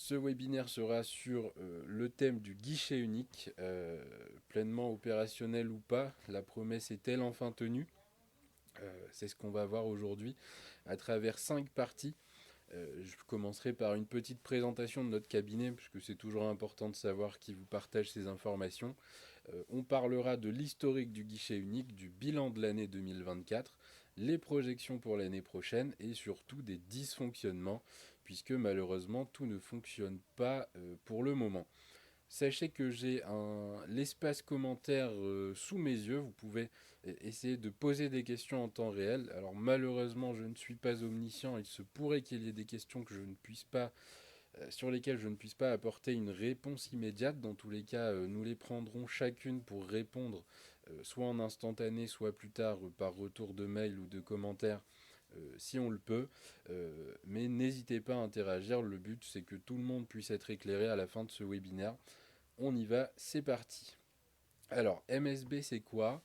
Ce webinaire sera sur le thème du guichet unique, pleinement opérationnel ou pas. La promesse est-elle enfin tenue? C'est ce qu'on va voir aujourd'hui à travers 5 parties. Je commencerai par une petite présentation de notre cabinet, puisque c'est toujours important de savoir qui vous partage ces informations. On parlera de l'historique du guichet unique, du bilan de l'année 2024, les projections pour l'année prochaine et surtout des dysfonctionnements, puisque malheureusement tout ne fonctionne pas pour le moment. Sachez que j'ai l'espace commentaire sous mes yeux. Vous pouvez essayer de poser des questions en temps réel. Alors malheureusement, je ne suis pas omniscient. Il se pourrait qu'il y ait des questions que je ne puisse pas, sur lesquelles je ne puisse pas apporter une réponse immédiate. Dans tous les cas, nous les prendrons chacune pour répondre, soit en instantané, soit plus tard par retour de mail ou de commentaires. Si on le peut, mais n'hésitez pas à interagir. Le but, c'est que tout le monde puisse être éclairé à la fin de ce webinaire. On y va, c'est parti. Alors, MSB, c'est quoi?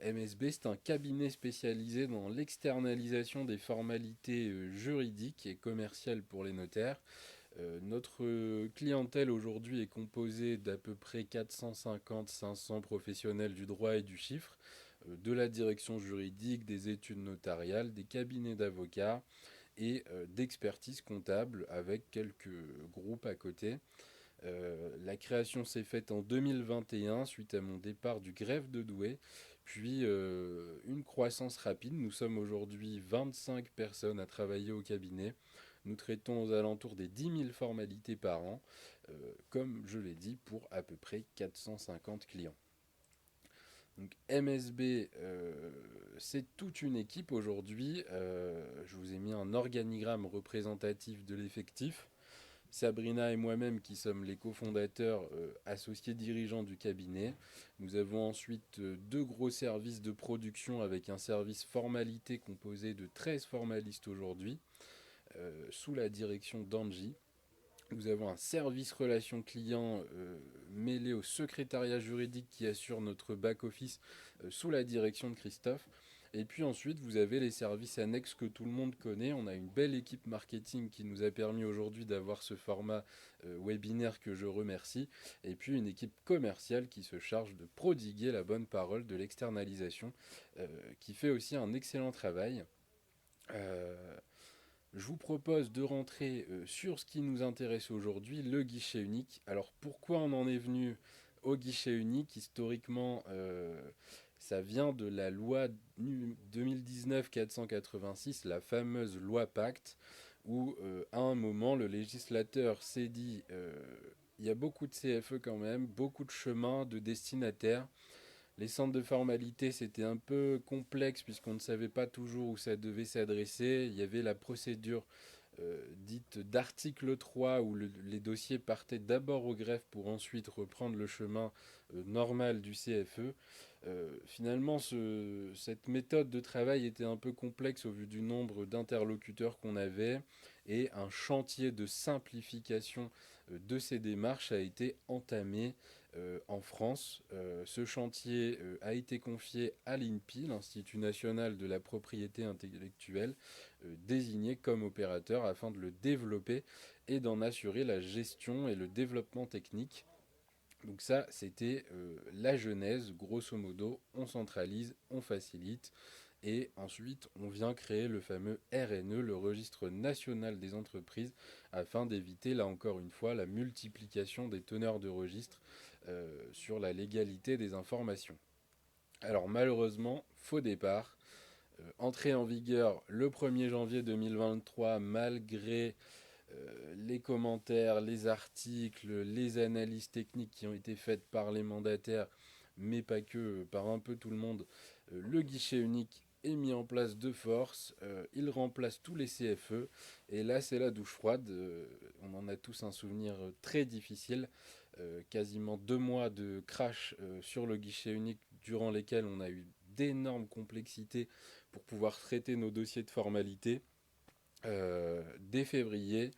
MSB, c'est un cabinet spécialisé dans l'externalisation des formalités juridiques et commerciales pour les notaires. Notre clientèle aujourd'hui est composée d'à peu près 450-500 professionnels du droit et du chiffre, de la direction juridique, des études notariales, des cabinets d'avocats et d'expertise comptable avec quelques groupes à côté. La création s'est faite en 2021 suite à mon départ du greffe de Douai, puis une croissance rapide. Nous sommes aujourd'hui 25 personnes à travailler au cabinet. Nous traitons aux alentours des 10 000 formalités par an, comme je l'ai dit, pour à peu près 450 clients. Donc MSB, c'est toute une équipe aujourd'hui. Je vous ai mis un organigramme représentatif de l'effectif. Sabrina et moi-même qui sommes les cofondateurs associés dirigeants du cabinet. Nous avons ensuite deux gros services de production avec un service formalité composé de 13 formalistes aujourd'hui, sous la direction d'Angie. Nous avons un service relations clients mêlé au secrétariat juridique qui assure notre back-office sous la direction de Christophe. Et puis ensuite, vous avez les services annexes que tout le monde connaît. On a une belle équipe marketing qui nous a permis aujourd'hui d'avoir ce format webinaire que je remercie. Et puis une équipe commerciale qui se charge de prodiguer la bonne parole de l'externalisation, qui fait aussi un excellent travail. Je vous propose de rentrer sur ce qui nous intéresse aujourd'hui, le guichet unique. Alors pourquoi on en est venu au guichet unique? Historiquement, ça vient de la loi 2019-486, la fameuse loi Pacte, où à un moment le législateur s'est dit il y a beaucoup de CFE quand même, beaucoup de chemins, de destinataires. Les centres de formalité, c'était un peu complexe puisqu'on ne savait pas toujours où ça devait s'adresser. Il y avait la procédure dite d'article 3 où les dossiers partaient d'abord au greffe pour ensuite reprendre le chemin normal du CFE. Finalement, cette méthode de travail était un peu complexe au vu du nombre d'interlocuteurs qu'on avait et un chantier de simplification de ces démarches a été entamé en France. Ce chantier a été confié à l'INPI, l'Institut national de la propriété intellectuelle, désigné comme opérateur afin de le développer et d'en assurer la gestion et le développement technique. Donc ça, c'était la genèse, grosso modo, on centralise, on facilite, et ensuite on vient créer le fameux RNE, le registre national des entreprises, afin d'éviter, là encore une fois, la multiplication des teneurs de registre sur la légalité des informations. Alors malheureusement, faux départ, entrée en vigueur le 1er janvier 2023, malgré les commentaires, les articles, les analyses techniques qui ont été faites par les mandataires, mais pas que, par un peu tout le monde, le guichet unique est mis en place de force, il remplace tous les CFE, et là c'est la douche froide, on en a tous un souvenir très difficile, quasiment 2 mois de crash sur le guichet unique durant lesquels on a eu d'énormes complexités pour pouvoir traiter nos dossiers de formalité. Dès février,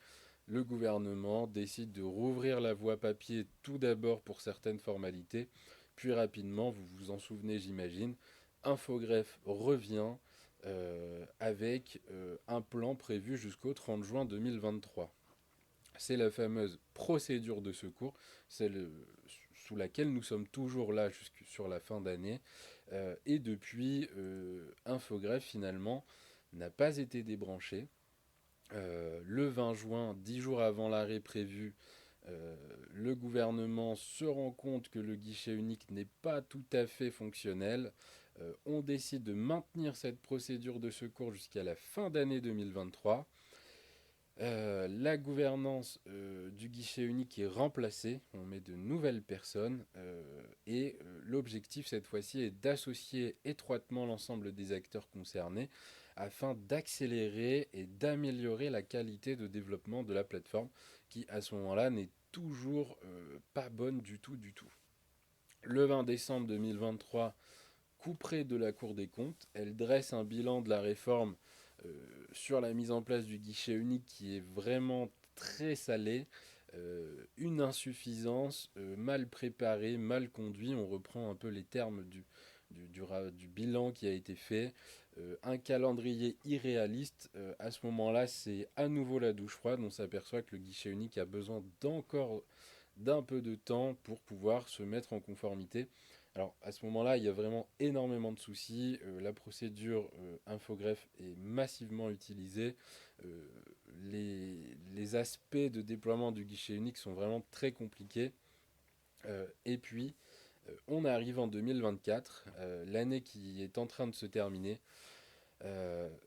le gouvernement décide de rouvrir la voie papier tout d'abord pour certaines formalités, puis rapidement, vous vous en souvenez j'imagine, Infogreffe revient avec un plan prévu jusqu'au 30 juin 2023. C'est la fameuse procédure de secours, celle sous laquelle nous sommes toujours là jusque sur la fin d'année. Et depuis, Infogreffe finalement n'a pas été débranché. Le 20 juin, 10 jours avant l'arrêt prévu, le gouvernement se rend compte que le guichet unique n'est pas tout à fait fonctionnel. On décide de maintenir cette procédure de secours jusqu'à la fin d'année 2023. La gouvernance du guichet unique est remplacée, on met de nouvelles personnes et l'objectif cette fois-ci est d'associer étroitement l'ensemble des acteurs concernés afin d'accélérer et d'améliorer la qualité de développement de la plateforme qui à ce moment-là n'est toujours pas bonne du tout du tout. Le 20 décembre 2023, couperée de la Cour des comptes, elle dresse un bilan de la réforme sur la mise en place du guichet unique qui est vraiment très salé, une insuffisance, mal préparée, mal conduit. On reprend un peu les termes du bilan qui a été fait. Un calendrier irréaliste. À ce moment-là, c'est à nouveau la douche froide. On s'aperçoit que le guichet unique a besoin d'encore d'un peu de temps pour pouvoir se mettre en conformité. Alors à ce moment-là, il y a vraiment énormément de soucis. La procédure Infogreffe est massivement utilisée. Euh, les aspects de déploiement du guichet unique sont vraiment très compliqués. Et puis, on arrive en 2024, l'année qui est en train de se terminer.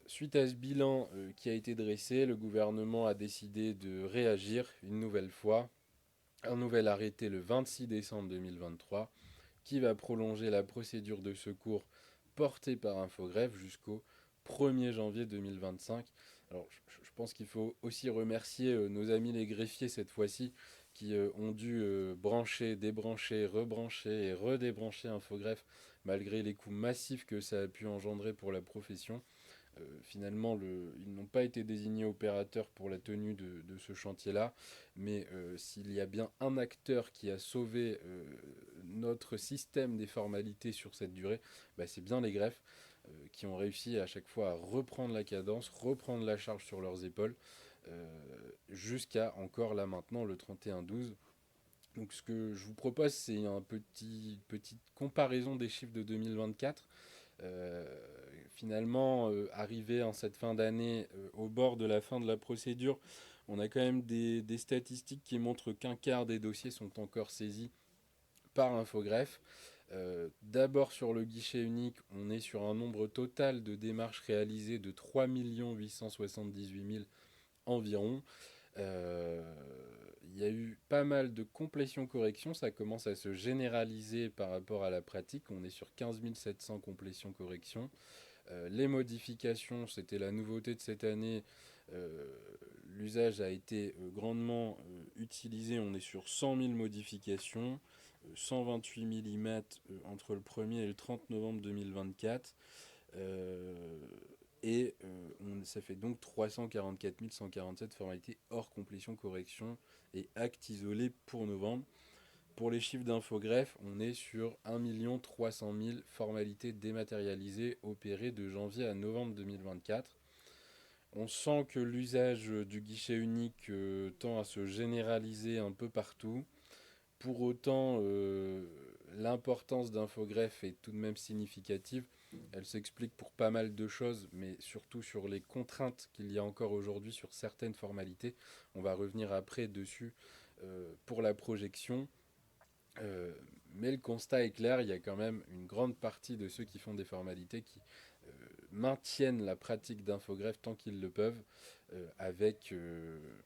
Suite à ce bilan qui a été dressé, le gouvernement a décidé de réagir une nouvelle fois. Un nouvel arrêté le 26 décembre 2023 qui va prolonger la procédure de secours portée par Infogreffe jusqu'au 1er janvier 2025. Alors, je pense qu'il faut aussi remercier nos amis les greffiers cette fois-ci qui ont dû brancher, débrancher, rebrancher et redébrancher Infogreffe malgré les coûts massifs que ça a pu engendrer pour la profession. Finalement, ils n'ont pas été désignés opérateurs pour la tenue de ce chantier-là, mais s'il y a bien un acteur qui a sauvé notre système des formalités sur cette durée, bah, c'est bien les greffes qui ont réussi à chaque fois à reprendre la cadence, reprendre la charge sur leurs épaules, jusqu'à encore là maintenant le 31-12. Donc ce que je vous propose, c'est une petite comparaison des chiffres de 2024. Euh, Finalement, arrivé en cette fin d'année, au bord de la fin de la procédure, on a quand même des statistiques qui montrent qu'un quart des dossiers sont encore saisis par Infogreffe. D'abord sur le guichet unique, on est sur un nombre total de démarches réalisées de 3 878 000 environ. Euh, Il y a eu pas mal de complétions-corrections, ça commence à se généraliser par rapport à la pratique, on est sur 15 700 complétions-corrections. Les modifications, c'était la nouveauté de cette année. Euh, L'usage a été grandement utilisé. On est sur 100 000 modifications, 128 millimètres entre le 1er et le 30 novembre 2024. Ça fait donc 344 147 formalités hors complétion correction et actes isolés pour novembre. Pour les chiffres d'Infogreffe, on est sur 1 300 000 formalités dématérialisées opérées de janvier à novembre 2024. On sent que l'usage du guichet unique tend à se généraliser un peu partout. Pour autant, l'importance d'Infogreffe est tout de même significative. Elle s'explique pour pas mal de choses, mais surtout sur les contraintes qu'il y a encore aujourd'hui sur certaines formalités. On va revenir après dessus pour la projection. Euh, mais le constat est clair, il y a quand même une grande partie de ceux qui font des formalités qui maintiennent la pratique d'infogreffe tant qu'ils le peuvent, avec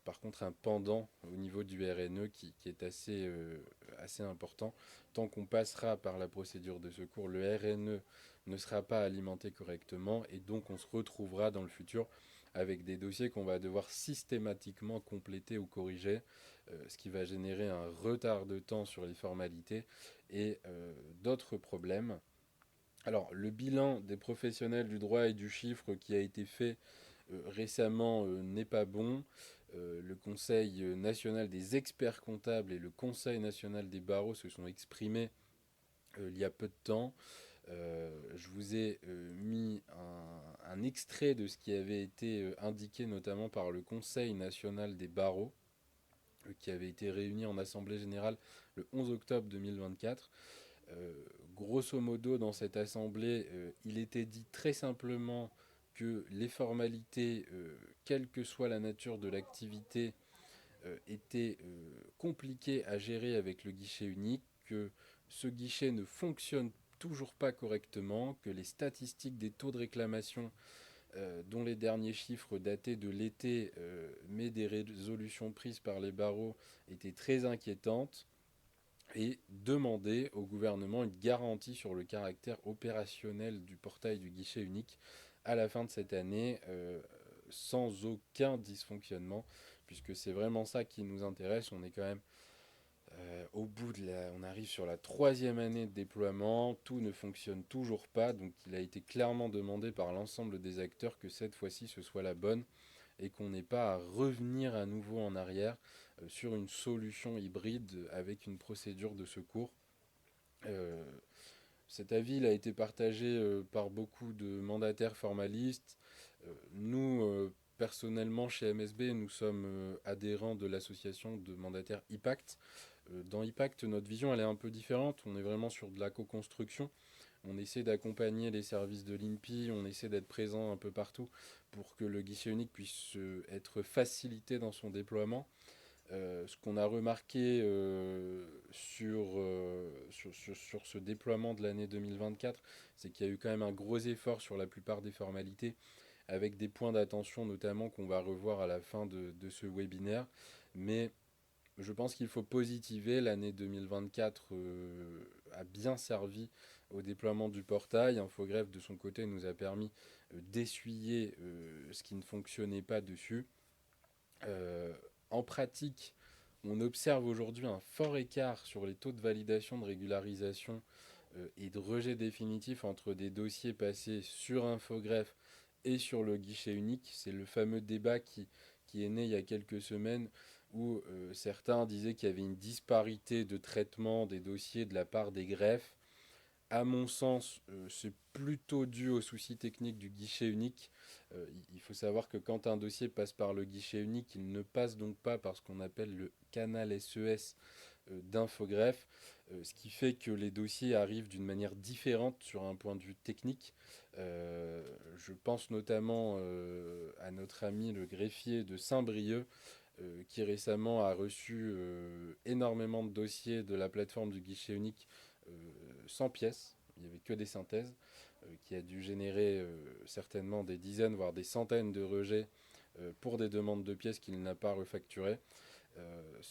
par contre un pendant au niveau du RNE qui est assez important. Tant qu'on passera par la procédure de secours, le RNE ne sera pas alimenté correctement et donc on se retrouvera dans le futur avec des dossiers qu'on va devoir systématiquement compléter ou corriger, ce qui va générer un retard de temps sur les formalités et d'autres problèmes. Alors, le bilan des professionnels du droit et du chiffre qui a été fait récemment n'est pas bon. Le Conseil national des experts comptables et le Conseil national des barreaux se sont exprimés il y a peu de temps. Je vous ai mis un extrait de ce qui avait été indiqué notamment par le Conseil national des barreaux. qui avait été réunie en Assemblée générale le 11 octobre 2024. Grosso modo, dans cette assemblée, il était dit très simplement que les formalités, quelle que soit la nature de l'activité, étaient compliquées à gérer avec le guichet unique, que ce guichet ne fonctionne toujours pas correctement, que les statistiques des taux de réclamation, dont les derniers chiffres datés de l'été, mais des résolutions prises par les barreaux, étaient très inquiétantes, et demander au gouvernement une garantie sur le caractère opérationnel du portail du guichet unique à la fin de cette année, sans aucun dysfonctionnement, puisque c'est vraiment ça qui nous intéresse. On est quand même on arrive sur la troisième année de déploiement, tout ne fonctionne toujours pas, donc il a été clairement demandé par l'ensemble des acteurs que cette fois-ci ce soit la bonne et qu'on n'ait pas à revenir à nouveau en arrière sur une solution hybride avec une procédure de secours. Euh, Cet avis il a été partagé par beaucoup de mandataires formalistes. Nous, personnellement, chez MSB, nous sommes adhérents de l'association de mandataires IPACT. Dans IPACT, notre vision elle est un peu différente. On est vraiment sur de la co-construction. On essaie d'accompagner les services de l'INPI, on essaie d'être présent un peu partout pour que le guichet unique puisse être facilité dans son déploiement. Ce qu'on a remarqué sur ce déploiement de l'année 2024, c'est qu'il y a eu quand même un gros effort sur la plupart des formalités, avec des points d'attention notamment qu'on va revoir à la fin de ce webinaire. Mais je pense qu'il faut positiver. L'année 2024 a bien servi au déploiement du portail. Infogreffe, de son côté, nous a permis d'essuyer ce qui ne fonctionnait pas dessus. Euh, En pratique, on observe aujourd'hui un fort écart sur les taux de validation, de régularisation et de rejet définitif entre des dossiers passés sur Infogreffe et sur le guichet unique. C'est le fameux débat qui est né il y a quelques semaines où certains disaient qu'il y avait une disparité de traitement des dossiers de la part des greffes. À mon sens, c'est plutôt dû aux soucis techniques du guichet unique. Il faut savoir que quand un dossier passe par le guichet unique, il ne passe donc pas par ce qu'on appelle le canal SES d'Infogreffe, ce qui fait que les dossiers arrivent d'une manière différente sur un point de vue technique. Je pense notamment à notre ami le greffier de Saint-Brieuc, qui récemment a reçu énormément de dossiers de la plateforme du guichet unique euh, sans pièces. Il n'y avait que des synthèses, qui a dû générer certainement des dizaines, voire des centaines de rejets pour des demandes de pièces qu'il n'a pas refacturées.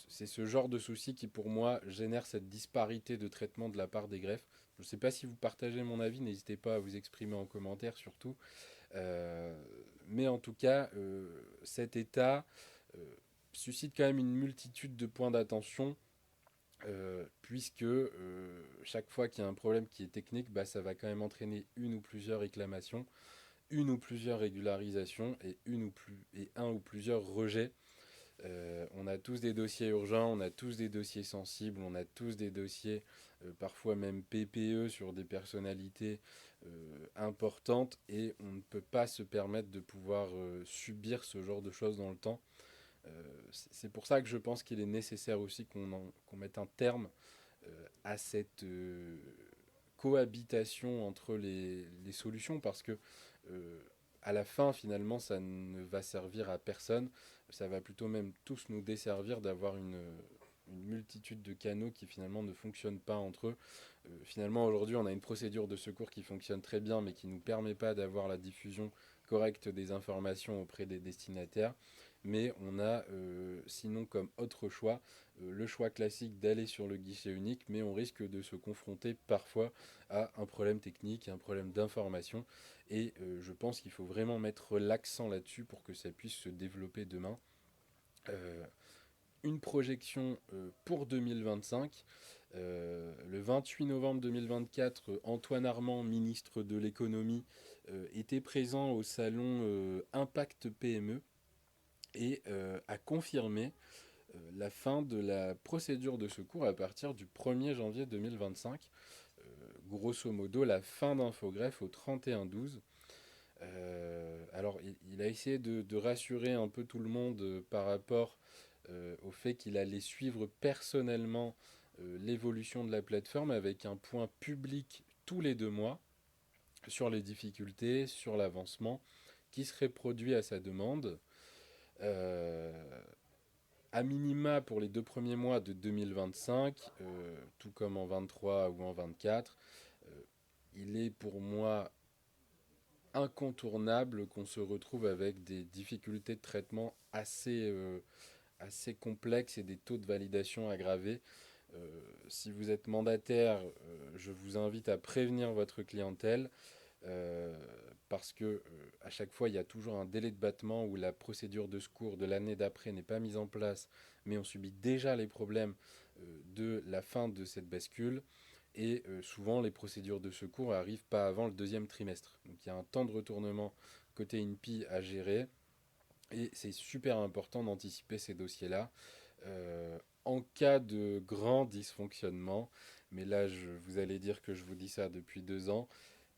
C'est ce genre de souci qui, pour moi, génère cette disparité de traitement de la part des greffes. Je ne sais pas si vous partagez mon avis, n'hésitez pas à vous exprimer en commentaire surtout. Euh, mais en tout cas, cet état suscite quand même une multitude de points d'attention, puisque chaque fois qu'il y a un problème qui est technique, bah, ça va quand même entraîner une ou plusieurs réclamations, une ou plusieurs régularisations et un ou plusieurs rejets. On a tous des dossiers urgents, on a tous des dossiers sensibles, on a tous des dossiers parfois même PPE sur des personnalités importantes, et on ne peut pas se permettre de pouvoir subir ce genre de choses dans le temps. C'est pour ça que je pense qu'il est nécessaire aussi qu'on mette un terme à cette cohabitation entre les solutions, parce que euh, à la fin, finalement, ça ne va servir à personne. Ça va plutôt même tous nous desservir d'avoir une multitude de canaux qui finalement ne fonctionnent pas entre eux. Finalement, aujourd'hui, on a une procédure de secours qui fonctionne très bien, mais qui ne nous permet pas d'avoir la diffusion correcte des informations auprès des destinataires. Mais on a, sinon comme autre choix, le choix classique d'aller sur le guichet unique, mais on risque de se confronter parfois à un problème technique, un problème d'information. Et je pense qu'il faut vraiment mettre l'accent là-dessus pour que ça puisse se développer demain. Euh, une projection pour 2025. Le 28 novembre 2024, Antoine Armand, ministre de l'économie, était présent au salon Impact PME et a confirmé la fin de la procédure de secours à partir du 1er janvier 2025. Grosso modo, la fin d'Infogreffe au 31-12. Alors, il a essayé de rassurer un peu tout le monde par rapport au fait qu'il allait suivre personnellement l'évolution de la plateforme avec un point public tous les 2 mois sur les difficultés, sur l'avancement, qui serait produit à sa demande. Euh, à minima pour les 2 premiers mois de 2025, tout comme en 23 ou en 24, il est pour moi incontournable qu'on se retrouve avec des difficultés de traitement assez complexes et des taux de validation aggravés. Si vous êtes mandataire, je vous invite à prévenir votre clientèle euh, parce que à chaque fois, il y a toujours un délai de battement où la procédure de secours de l'année d'après n'est pas mise en place, mais on subit déjà les problèmes de la fin de cette bascule. Et souvent, les procédures de secours n'arrivent pas avant le deuxième trimestre. Donc il y a un temps de retournement côté INPI à gérer. Et c'est super important d'anticiper ces dossiers-là. En cas de grand dysfonctionnement, mais là, vous allez dire que je vous dis ça depuis 2 ans,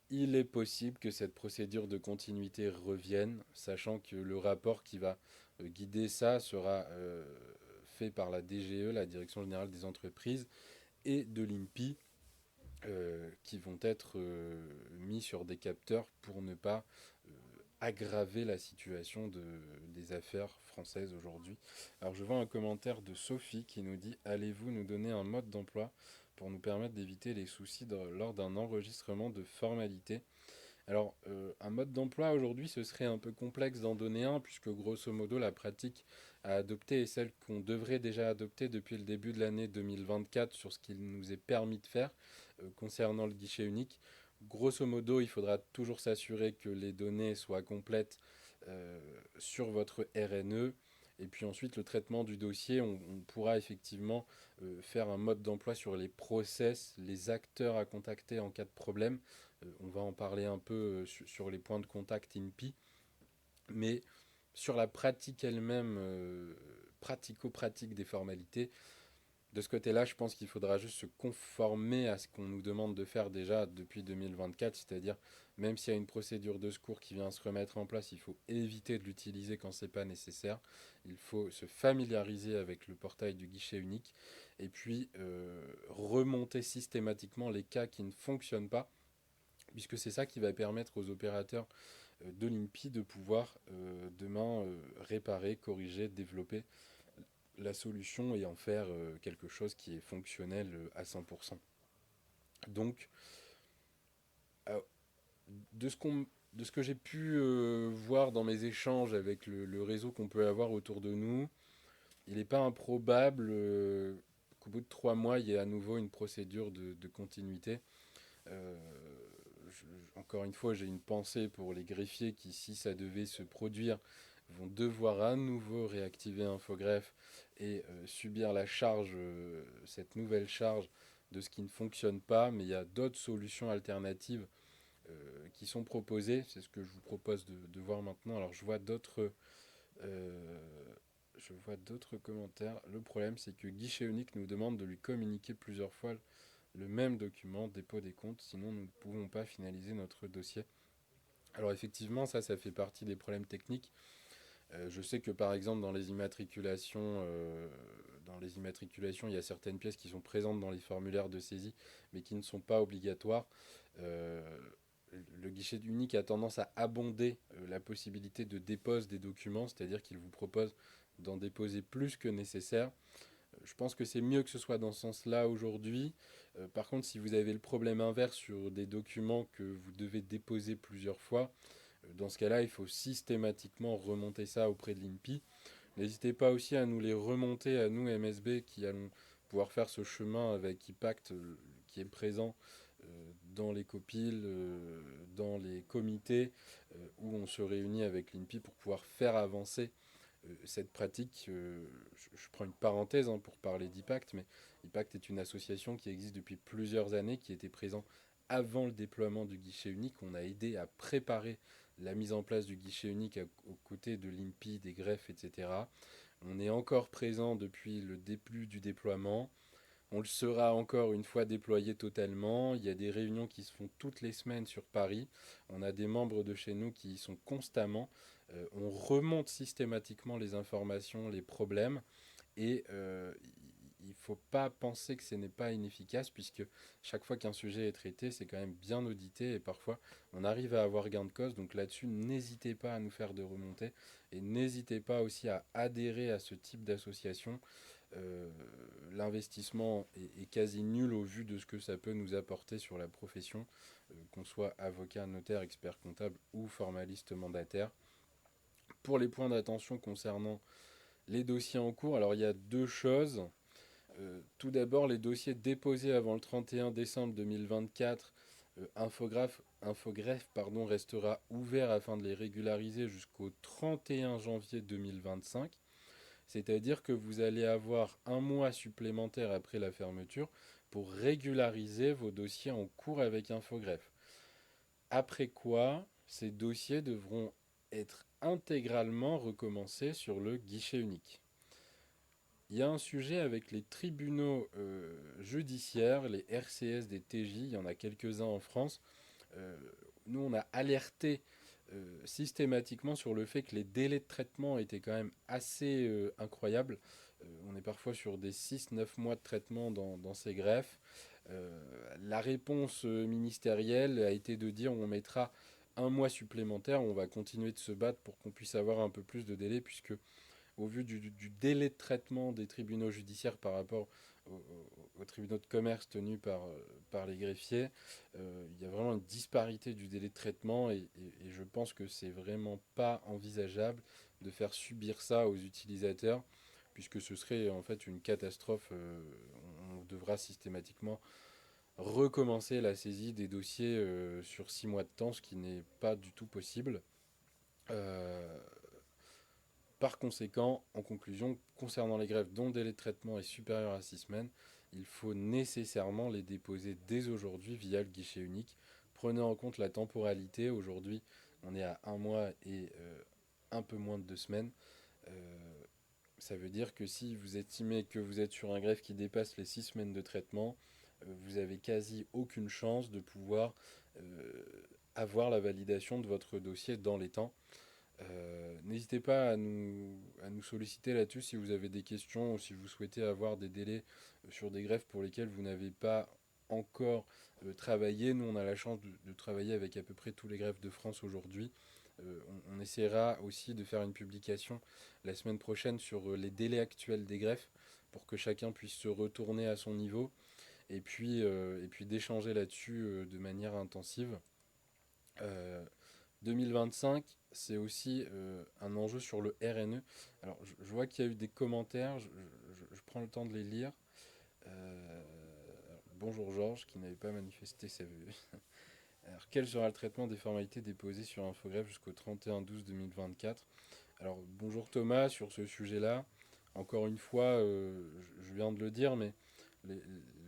il est possible que cette procédure de continuité revienne, sachant que le rapport qui va guider ça sera fait par la DGE, la Direction générale des entreprises, et de l'INPI, qui vont être mis sur des capteurs pour ne pas euh, aggraver la situation des affaires françaises aujourd'hui. Alors je vois un commentaire de Sophie qui nous dit: allez-vous nous donner un mode d'emploi pour nous permettre d'éviter les soucis lors d'un enregistrement de formalité? Alors, un mode d'emploi aujourd'hui, ce serait un peu complexe d'en donner un, puisque grosso modo, la pratique à adopter est celle qu'on devrait déjà adopter depuis le début de l'année 2024 sur ce qu'il nous est permis de faire concernant le guichet unique. Grosso modo, il faudra toujours s'assurer que les données soient complètes euh, sur votre RNE. Et puis ensuite, le traitement du dossier, on pourra effectivement faire un mode d'emploi sur les process, les acteurs à contacter en cas de problème. On va en parler un peu sur les points de contact INPI, mais sur la pratique elle-même, pratico-pratique des formalités, de ce côté-là, je pense qu'il faudra juste se conformer à ce qu'on nous demande de faire déjà depuis 2024, c'est-à-dire même s'il y a une procédure de secours qui vient se remettre en place, il faut éviter de l'utiliser quand c'est pas nécessaire. Il faut se familiariser avec le portail du guichet unique et puis remonter systématiquement les cas qui ne fonctionnent pas, puisque c'est ça qui va permettre aux opérateurs de l'INPI de pouvoir demain réparer, corriger, développer la solution et en faire quelque chose qui est fonctionnel à 100%. Donc, euh, de ce qu'on de ce que j'ai pu voir dans mes échanges avec le réseau qu'on peut avoir autour de nous, il n'est pas improbable qu'au bout de 3 mois, il y ait à nouveau une procédure de continuité. Euh, Encore une fois, j'ai une pensée pour les greffiers qui, si ça devait se produire, vont devoir à nouveau réactiver Infogreffe et subir la charge, cette nouvelle charge de ce qui ne fonctionne pas. Mais il y a d'autres solutions alternatives qui sont proposées. C'est ce que je vous propose de voir maintenant. Alors euh, je vois d'autres commentaires. Le problème, c'est que Guichet Unique nous demande de lui communiquer plusieurs fois le même document, dépôt des comptes, sinon nous ne pouvons pas finaliser notre dossier. Alors effectivement, ça fait partie des problèmes techniques. Je sais que par exemple dans les immatriculations, il y a certaines pièces qui sont présentes dans les formulaires de saisie, mais qui ne sont pas obligatoires. Euh, le guichet unique a tendance à abonder la possibilité de dépose des documents, c'est-à-dire qu'il vous propose d'en déposer plus que nécessaire. Je pense que c'est mieux que ce soit dans ce sens-là aujourd'hui. Par contre, si vous avez le problème inverse sur des documents que vous devez déposer plusieurs fois, dans ce cas-là, il faut systématiquement remonter ça auprès de l'INPI. N'hésitez pas aussi à nous les remonter à nous, MSB, qui allons pouvoir faire ce chemin avec IPACT qui est présent dans les copiles, dans les comités où on se réunit avec l'INPI pour pouvoir faire avancer cette pratique. Je prends une parenthèse pour parler d'IPACT, mais IPACT est une association qui existe depuis plusieurs années, qui était présente avant le déploiement du guichet unique. On a aidé à préparer la mise en place du guichet unique aux côtés de l'INPI, des greffes, etc. On est encore présent depuis le début du déploiement. On le sera encore une fois déployé totalement. Il y a des réunions qui se font toutes les semaines sur Paris. On a des membres de chez nous qui y sont constamment. On remonte systématiquement les informations, les problèmes. Et il ne faut pas penser que ce n'est pas inefficace, puisque chaque fois qu'un sujet est traité, c'est quand même bien audité, et parfois on arrive à avoir gain de cause. Donc là-dessus, n'hésitez pas à nous faire de remontées, et n'hésitez pas aussi à adhérer à ce type d'association. Euh, L'investissement est quasi nul au vu de ce que ça peut nous apporter sur la profession, qu'on soit avocat, notaire, expert comptable ou formaliste mandataire. Pour les points d'attention concernant les dossiers en cours, alors il y a deux choses. Tout d'abord, les dossiers déposés avant le 31 décembre 2024, Infogreffe restera ouvert afin de les régulariser jusqu'au 31 janvier 2025. C'est-à-dire que vous allez avoir un mois supplémentaire après la fermeture pour régulariser vos dossiers en cours avec Infogreffe. Après quoi, ces dossiers devront être intégralement recommencés sur le guichet unique. Il y a un sujet avec les tribunaux judiciaires, les RCS des TJ, il y en a quelques-uns en France. Euh, Nous, on a alerté systématiquement sur le fait que les délais de traitement étaient quand même assez incroyables. On est parfois sur des 6-9 mois de traitement dans ces greffes. La réponse ministérielle a été de dire on mettra un mois supplémentaire, on va continuer de se battre pour qu'on puisse avoir un peu plus de délai, puisque au vu du délai de traitement des tribunaux judiciaires par rapport aux tribunaux de commerce tenus par les greffiers, il y a vraiment une disparité du délai de traitement et je pense que c'est vraiment pas envisageable de faire subir ça aux utilisateurs, puisque ce serait en fait une catastrophe. On devra systématiquement recommencer la saisie des dossiers sur 6 mois de temps, ce qui n'est pas du tout possible. Euh, Par conséquent, en conclusion, concernant les greffes dont le délai de traitement est supérieur à 6 semaines, il faut nécessairement les déposer dès aujourd'hui via le guichet unique. Prenez en compte la temporalité. Aujourd'hui, on est à un mois et un peu moins de 2 semaines. Euh, Ça veut dire que si vous estimez que vous êtes sur un greffe qui dépasse les 6 semaines de traitement, vous avez quasi aucune chance de pouvoir avoir la validation de votre dossier dans les temps. N'hésitez pas à nous solliciter là-dessus si vous avez des questions ou si vous souhaitez avoir des délais sur des greffes pour lesquels vous n'avez pas encore travaillé. Nous, on a la chance de travailler avec à peu près tous les greffes de France aujourd'hui. On essaiera aussi de faire une publication la semaine prochaine sur les délais actuels des greffes pour que chacun puisse se retourner à son niveau et puis d'échanger là-dessus de manière intensive. Euh, 2025, c'est aussi un enjeu sur le RNE. Alors, je vois qu'il y a eu des commentaires, je prends le temps de les lire. Euh, Bonjour Georges, qui n'avait pas manifesté sa vue. Alors, quel sera le traitement des formalités déposées sur Infogreffe jusqu'au 31/12/2024? Alors, bonjour Thomas, sur ce sujet-là. Encore une fois, je viens de le dire, mais les-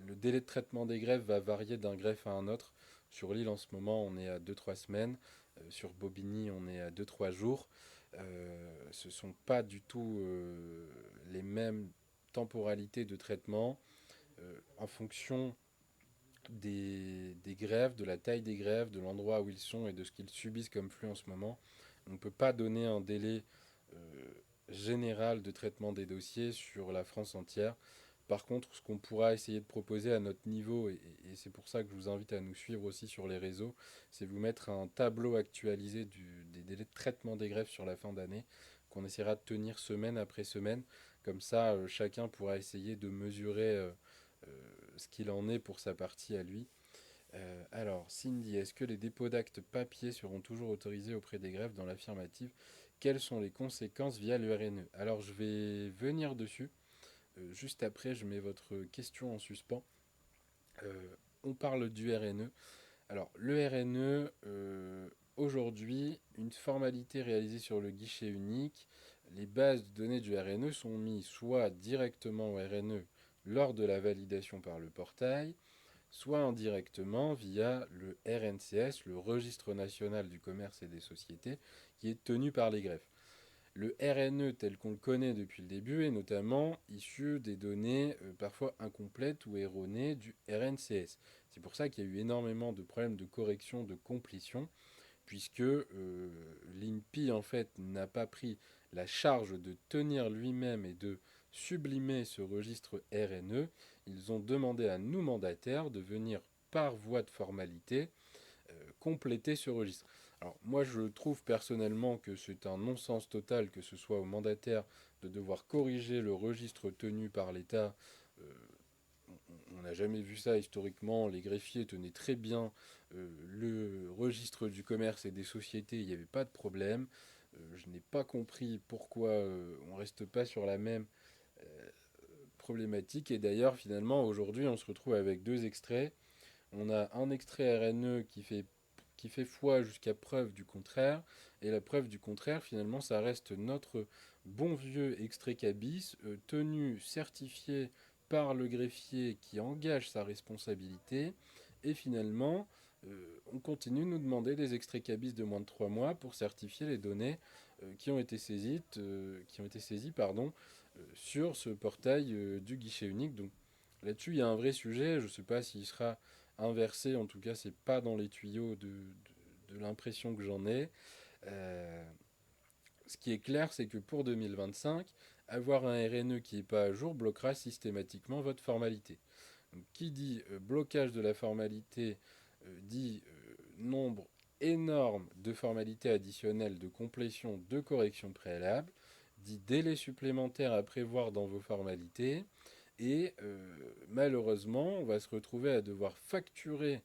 le délai de traitement des greffes va varier d'un greffe à un autre. Sur l'île, en ce moment, on est à 2-3 semaines. Sur Bobigny, on est à 2-3 jours. Ce ne sont pas du tout les mêmes temporalités de traitement en fonction des grèves, de la taille des grèves, de l'endroit où ils sont et de ce qu'ils subissent comme flux en ce moment. On ne peut pas donner un délai euh, général de traitement des dossiers sur la France entière. Par contre, ce qu'on pourra essayer de proposer à notre niveau, et c'est pour ça que je vous invite à nous suivre aussi sur les réseaux, c'est vous mettre un tableau actualisé des délais de traitement des greffes sur la fin d'année, qu'on essaiera de tenir semaine après semaine. Comme ça, chacun pourra essayer de mesurer euh, ce qu'il en est pour sa partie à lui. Alors, Cindy, est-ce que les dépôts d'actes papier seront toujours autorisés auprès des greffes dans l'affirmative? Quelles sont les conséquences via le RNE? Alors, je vais venir dessus. Juste après, je mets votre question en suspens. On parle du RNE. Alors, le RNE, aujourd'hui, une formalité réalisée sur le guichet unique, les bases de données du RNE sont mises soit directement au RNE lors de la validation par le portail, soit indirectement via le RNCS, le Registre national du commerce et des sociétés, qui est tenu par les greffes. Le RNE tel qu'on le connaît depuis le début est notamment issu des données parfois incomplètes ou erronées du RNCS. C'est pour ça qu'il y a eu énormément de problèmes de correction, de complétion, puisque l'INPI en fait n'a pas pris la charge de tenir lui-même et de sublimer ce registre RNE, ils ont demandé à nous mandataires de venir par voie de formalité compléter ce registre. Alors moi je trouve personnellement que c'est un non-sens total que ce soit aux mandataires de devoir corriger le registre tenu par l'État. Euh, on n'a jamais vu ça historiquement. Les greffiers tenaient très bien le registre du commerce et des sociétés, il n'y avait pas de problème. Je n'ai pas compris pourquoi on ne reste pas sur la même problématique. Et d'ailleurs, finalement, aujourd'hui, on se retrouve avec deux extraits. On a un extrait RNE qui fait foi jusqu'à preuve du contraire. Et la preuve du contraire, finalement, ça reste notre bon vieux extrait cabis, tenu, certifié par le greffier qui engage sa responsabilité. Et finalement, on continue de nous demander des extraits cabis de moins de 3 mois pour certifier les données qui ont été saisies sur ce portail du guichet unique. Donc là-dessus, il y a un vrai sujet. Je ne sais pas s'il sera inversé. En tout cas, c'est pas dans les tuyaux de l'impression que j'en ai. Euh, Ce qui est clair, c'est que pour 2025, avoir un RNE qui n'est pas à jour bloquera systématiquement votre formalité. Donc, qui dit blocage de la formalité dit nombre énorme de formalités additionnelles de complétion de correction préalable, dit délai supplémentaire à prévoir dans vos formalités, et malheureusement, on va se retrouver à devoir facturer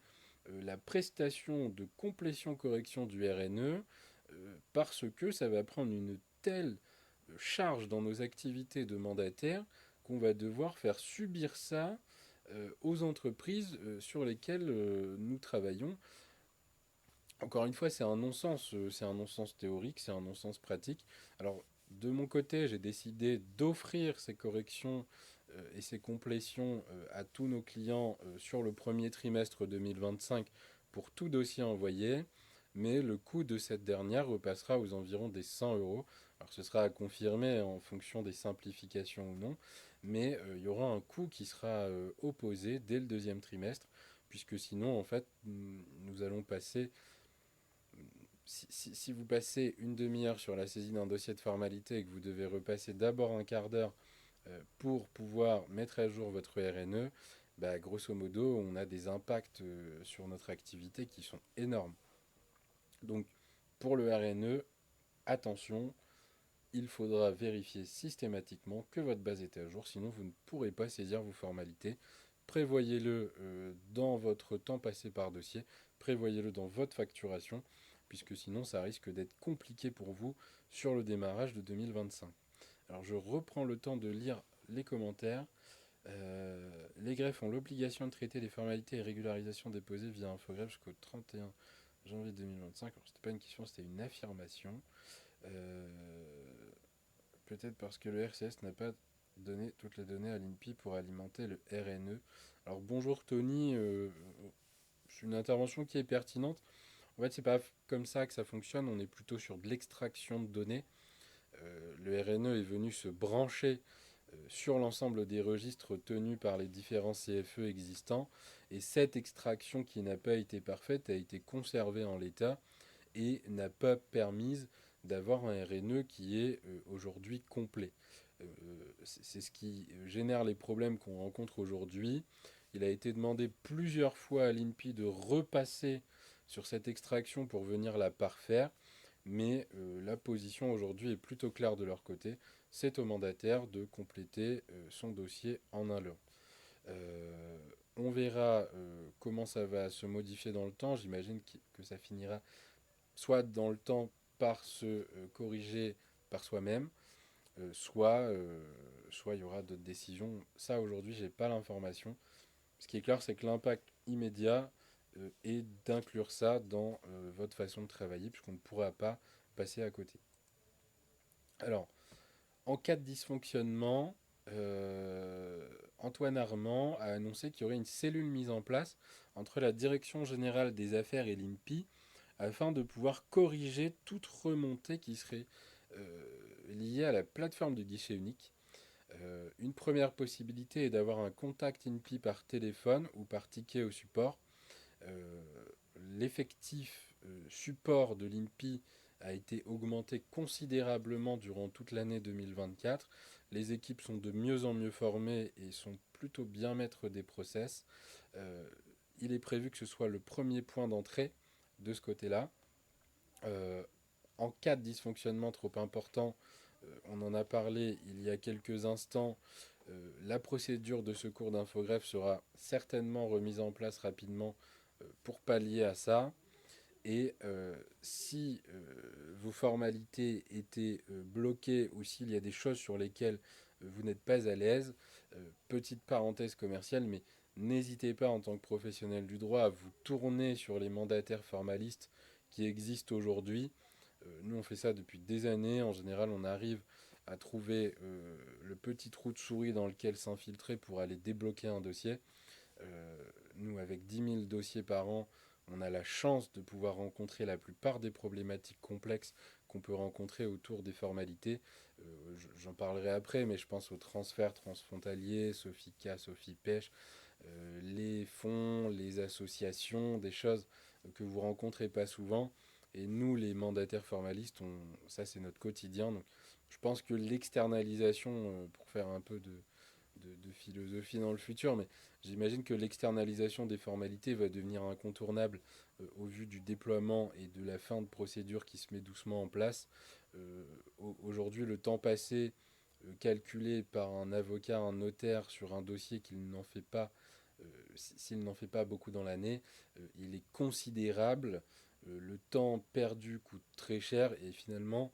la prestation de complétion-correction du RNE parce que ça va prendre une telle charge dans nos activités de mandataires qu'on va devoir faire subir ça aux entreprises sur lesquelles nous travaillons. Encore une fois, c'est un non-sens théorique, c'est un non-sens pratique. Alors, de mon côté, j'ai décidé d'offrir ces corrections et ces complétions à tous nos clients sur le premier trimestre 2025 pour tout dossier envoyé, mais le coût de cette dernière repassera aux environs des 100 euros. Alors, ce sera à confirmer en fonction des simplifications ou non, mais il y aura un coût qui sera opposé dès le deuxième trimestre, puisque sinon, en fait, nous allons passer si vous passez une demi-heure sur la saisie d'un dossier de formalité et que vous devez repasser d'abord un quart d'heure pour pouvoir mettre à jour votre RNE, bah, grosso modo, on a des impacts sur notre activité qui sont énormes. Donc, pour le RNE, attention, il faudra vérifier systématiquement que votre base est à jour, sinon vous ne pourrez pas saisir vos formalités. Prévoyez-le dans votre temps passé par dossier, prévoyez-le dans votre facturation, puisque sinon ça risque d'être compliqué pour vous sur le démarrage de 2025. Alors je reprends le temps de lire les commentaires. Les greffes ont l'obligation de traiter les formalités et régularisations déposées via Infogreffe jusqu'au 31 janvier 2025. Alors c'était pas une question, c'était une affirmation. Euh, Peut-être parce que le RCS n'a pas donné toutes les données à l'INPI pour alimenter le RNE. Alors bonjour Tony, c'est une intervention qui est pertinente. En fait, c'est pas comme ça que ça fonctionne, on est plutôt sur de l'extraction de données. Le RNE est venu se brancher sur l'ensemble des registres tenus par les différents CFE existants, et cette extraction qui n'a pas été parfaite a été conservée en l'état et n'a pas permis d'avoir un RNE qui est aujourd'hui complet. C'est ce qui génère les problèmes qu'on rencontre aujourd'hui. Il a été demandé plusieurs fois à l'INPI de repasser sur cette extraction pour venir la parfaire, mais la position aujourd'hui est plutôt claire de leur côté. C'est au mandataire de compléter son dossier en un lot. On verra comment ça va se modifier dans le temps. J'imagine que ça finira soit dans le temps par se corriger par soi-même, soit il y aura d'autres décisions. Ça, aujourd'hui, j'ai pas l'information. Ce qui est clair, c'est que l'impact immédiat est d'inclure ça dans votre façon de travailler, puisqu'on ne pourra pas passer à côté. Alors, en cas de dysfonctionnement, Antoine Armand a annoncé qu'il y aurait une cellule mise en place entre la Direction générale des affaires et l'INPI afin de pouvoir corriger toute remontée qui serait liée à la plateforme du guichet unique. Une première possibilité est d'avoir un contact INPI par téléphone ou par ticket au support. L'effectif support de l'INPI a été augmenté considérablement durant toute l'année 2024. Les équipes sont de mieux en mieux formées et sont plutôt bien maîtres des process. Euh, il est prévu que ce soit le premier point d'entrée de ce côté-là. Euh, En cas de dysfonctionnement trop important, on en a parlé il y a quelques instants, la procédure de secours d'infogreffe sera certainement remise en place rapidement pour pallier à ça. Et si vos formalités étaient bloquées ou s'il y a des choses sur lesquelles vous n'êtes pas à l'aise, petite parenthèse commerciale, mais n'hésitez pas en tant que professionnel du droit à vous tourner sur les mandataires formalistes qui existent aujourd'hui. Nous, on fait ça depuis des années. En général, on arrive à trouver le petit trou de souris dans lequel s'infiltrer pour aller débloquer un dossier. Nous, avec 10 000 dossiers par an, on a la chance de pouvoir rencontrer la plupart des problématiques complexes qu'on peut rencontrer autour des formalités. J'en parlerai après, mais je pense aux transferts transfrontaliers, Sofica, Sofipêche, les fonds, les associations, des choses que vous rencontrez pas souvent. Et nous, les mandataires formalistes, ça c'est notre quotidien. Donc, je pense que l'externalisation, pour faire un peu de philosophie dans le futur, mais j'imagine que l'externalisation des formalités va devenir incontournable au vu du déploiement et de la fin de procédure qui se met doucement en place. Aujourd'hui, le temps passé calculé par un avocat, un notaire sur un dossier qu'il n'en fait pas, s'il n'en fait pas beaucoup dans l'année, il est considérable. Le temps perdu coûte très cher et finalement,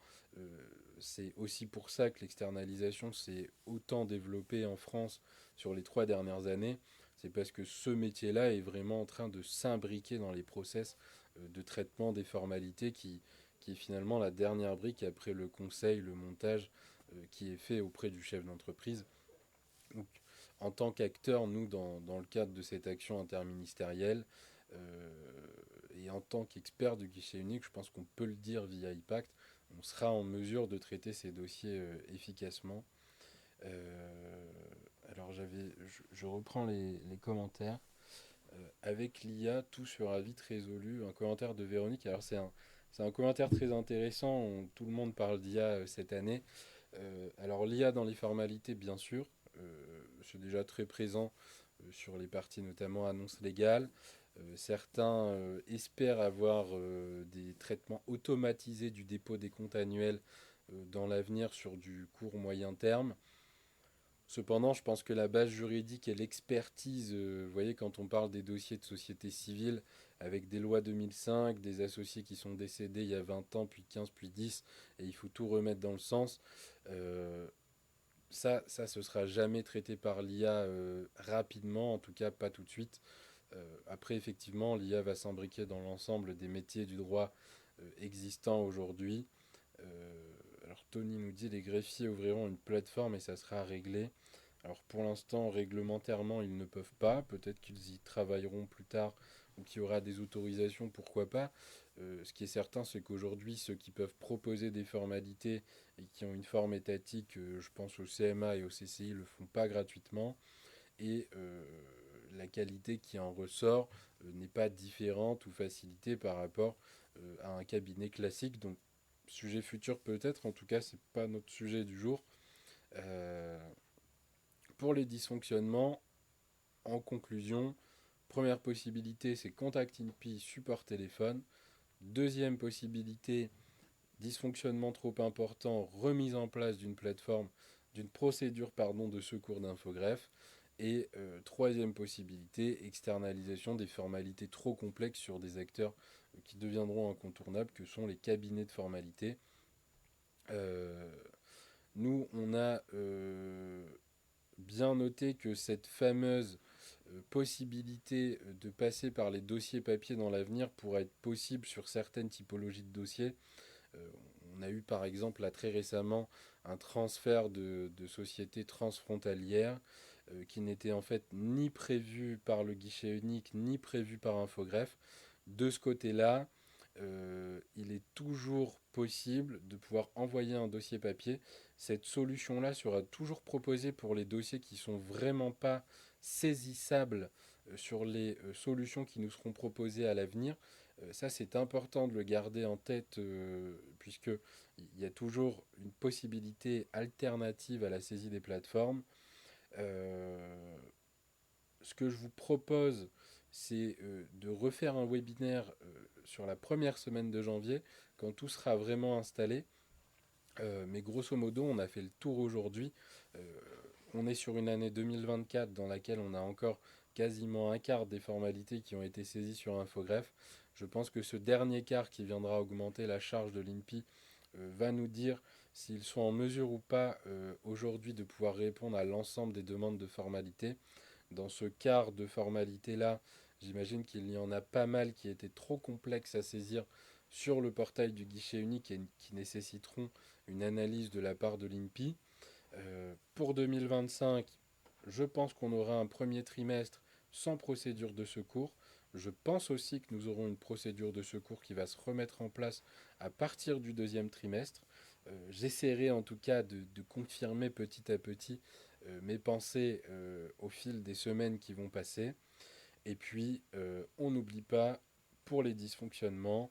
c'est aussi pour ça que l'externalisation s'est autant développée en France sur les 3 dernières années. C'est parce que ce métier-là est vraiment en train de s'imbriquer dans les process de traitement des formalités qui est finalement la dernière brique après le conseil, le montage qui est fait auprès du chef d'entreprise. Donc, en tant qu'acteur, nous, dans le cadre de cette action interministérielle, et en tant qu'expert du guichet unique, je pense qu'on peut le dire via IPACT, on sera en mesure de traiter ces dossiers efficacement. Euh, alors je reprends les commentaires. Avec l'IA, tout sera vite résolu. Un commentaire de Véronique. Alors c'est un commentaire très intéressant. Tout le monde parle d'IA cette année. Alors l'IA dans les formalités, bien sûr, c'est déjà très présent sur les parties notamment annonces légales. Certains espèrent avoir des traitements automatisés du dépôt des comptes annuels dans l'avenir sur du court moyen terme. Cependant, je pense que la base juridique et l'expertise, vous voyez, quand on parle des dossiers de société civile, avec des lois 2005, des associés qui sont décédés il y a 20 ans, puis 15, puis 10, et il faut tout remettre dans le sens, euh, ça, ce sera jamais traité par l'IA rapidement, en tout cas pas tout de suite. Après, effectivement, l'IA va s'imbriquer dans l'ensemble des métiers du droit existants aujourd'hui. Alors, Tony nous dit les greffiers ouvriront une plateforme et ça sera réglé. Alors, pour l'instant, réglementairement, ils ne peuvent pas. Peut-être qu'ils y travailleront plus tard ou qu'il y aura des autorisations, pourquoi pas. Ce qui est certain, c'est qu'aujourd'hui, ceux qui peuvent proposer des formalités et qui ont une forme étatique, je pense au CMA et au CCI, le font pas gratuitement. Et la qualité qui en ressort n'est pas différente ou facilitée par rapport à un cabinet classique. Donc, sujet futur peut-être, en tout cas, c'est pas notre sujet du jour. Euh, pour les dysfonctionnements, en conclusion, première possibilité, c'est Contact INPI support téléphone. Deuxième possibilité, dysfonctionnement trop important, remise en place d'une plateforme, d'une procédure de secours d'infogreffe. Et troisième possibilité, externalisation des formalités trop complexes sur des acteurs qui deviendront incontournables, que sont les cabinets de formalités. Euh, Nous, on a bien noté que cette fameuse possibilité de passer par les dossiers papier dans l'avenir pourrait être possible sur certaines typologies de dossiers. Euh, on a eu par exemple là très récemment un transfert de sociétés transfrontalières qui n'était en fait ni prévu par le guichet unique ni prévu par Infogreffe. De ce côté-là, il est toujours possible de pouvoir envoyer un dossier papier. Cette solution-là sera toujours proposée pour les dossiers qui sont vraiment pas saisissables sur les solutions qui nous seront proposées à l'avenir. Ça, c'est important de le garder en tête, puisque il y a toujours une possibilité alternative à la saisie des plateformes. Euh, Ce que je vous propose, c'est de refaire un webinaire sur la première semaine de janvier, quand tout sera vraiment installé. Mais grosso modo, on a fait le tour aujourd'hui. Euh, on est sur une année 2024 dans laquelle on a encore quasiment un quart des formalités qui ont été saisies sur Infogreffe. Je pense que ce dernier quart qui viendra augmenter la charge de l'INPI va nous dire s'ils sont en mesure ou pas aujourd'hui de pouvoir répondre à l'ensemble des demandes de formalités. Dans ce quart de formalités-là, j'imagine qu'il y en a pas mal qui étaient trop complexes à saisir sur le portail du guichet unique et qui nécessiteront une analyse de la part de l'INPI. Pour 2025, je pense qu'on aura un premier trimestre sans procédure de secours. Je pense aussi que nous aurons une procédure de secours qui va se remettre en place à partir du deuxième trimestre. J'essaierai en tout cas de confirmer petit à petit mes pensées au fil des semaines qui vont passer. Et puis, on n'oublie pas, pour les dysfonctionnements,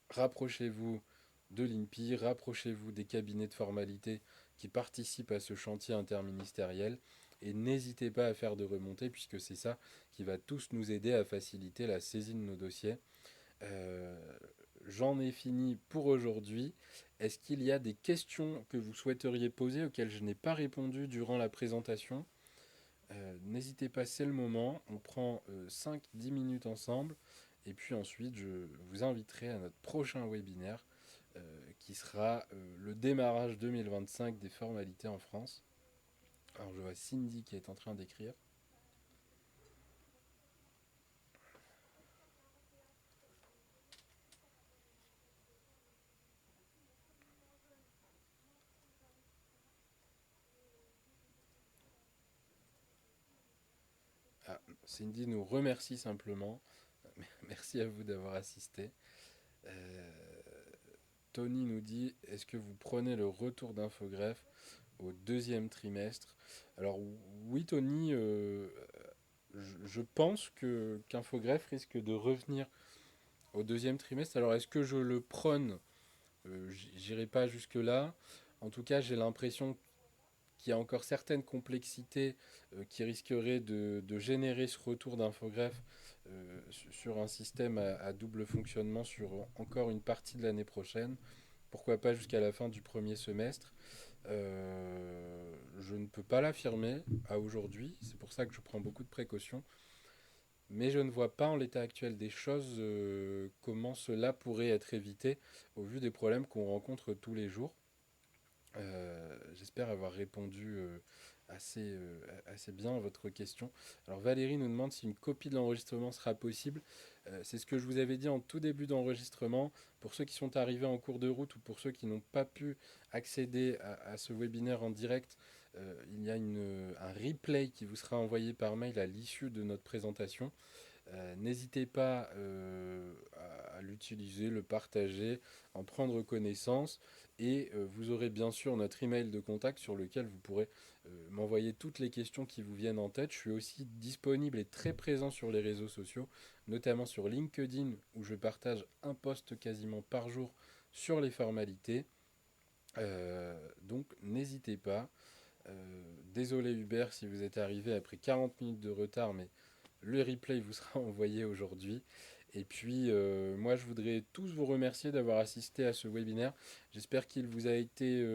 rapprochez-vous de l'INPI, rapprochez-vous des cabinets de formalité qui participent à ce chantier interministériel et n'hésitez pas à faire de remontées puisque c'est ça qui va tous nous aider à faciliter la saisie de nos dossiers. Euh, J'en ai fini pour aujourd'hui. Est-ce qu'il y a des questions que vous souhaiteriez poser auxquelles je n'ai pas répondu durant la présentation? N'hésitez pas, c'est le moment. On prend 5-10 minutes ensemble. Et puis ensuite, je vous inviterai à notre prochain webinaire qui sera le démarrage 2025 des formalités en France. Alors je vois Cindy qui est en train d'écrire. Ah, Cindy nous remercie simplement. Merci à vous d'avoir assisté. Euh, Tony nous dit, est-ce que vous prenez le retour d'Infogreffe au deuxième trimestre? Alors oui Tony, je pense que qu'Infogreffe risque de revenir au deuxième trimestre. Alors est-ce que je le prône? J'irai pas jusque-là. En tout cas, j'ai l'impression qu'il y a encore certaines complexités qui risqueraient de générer ce retour d'Infogreffe sur un système à double fonctionnement sur encore une partie de l'année prochaine. Pourquoi pas jusqu'à la fin du premier semestre. Je ne peux pas l'affirmer à aujourd'hui, c'est pour ça que je prends beaucoup de précautions, mais je ne vois pas en l'état actuel des choses comment cela pourrait être évité au vu des problèmes qu'on rencontre tous les jours. J'espère avoir répondu assez bien à votre question. Alors Valérie nous demande si une copie de l'enregistrement sera possible. C'est ce que je vous avais dit en tout début d'enregistrement. Pour ceux qui sont arrivés en cours de route ou pour ceux qui n'ont pas pu accéder à ce webinaire en direct, il y a un replay qui vous sera envoyé par mail à l'issue de notre présentation. N'hésitez pas à l'utiliser, le partager, en prendre connaissance et vous aurez bien sûr notre email de contact sur lequel vous pourrez m'envoyer toutes les questions qui vous viennent en tête. Je suis aussi disponible et très présent sur les réseaux sociaux, notamment sur LinkedIn où je partage un post quasiment par jour sur les formalités. Donc n'hésitez pas. Désolé Hubert si vous êtes arrivé après 40 minutes de retard, mais le replay vous sera envoyé aujourd'hui. Et puis, moi, je voudrais tous vous remercier d'avoir assisté à ce webinaire. J'espère qu'il vous a été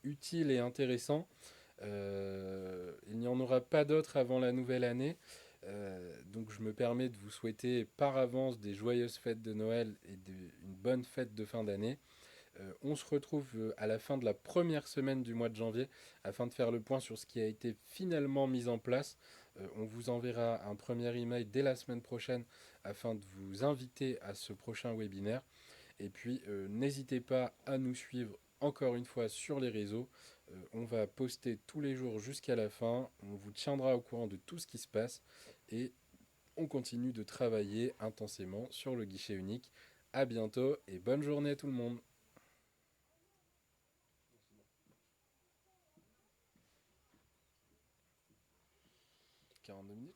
utile et intéressant. Il n'y en aura pas d'autres avant la nouvelle année. Donc, je me permets de vous souhaiter par avance des joyeuses fêtes de Noël et une bonne fête de fin d'année. On se retrouve à la fin de la première semaine du mois de janvier afin de faire le point sur ce qui a été finalement mis en place. On vous enverra un premier email dès la semaine prochaine afin de vous inviter à ce prochain webinaire. Et puis n'hésitez pas à nous suivre encore une fois sur les réseaux. On va poster tous les jours jusqu'à la fin. On vous tiendra au courant de tout ce qui se passe. Et on continue de travailler intensément sur le guichet unique. A bientôt et bonne journée à tout le monde. 42 minutes.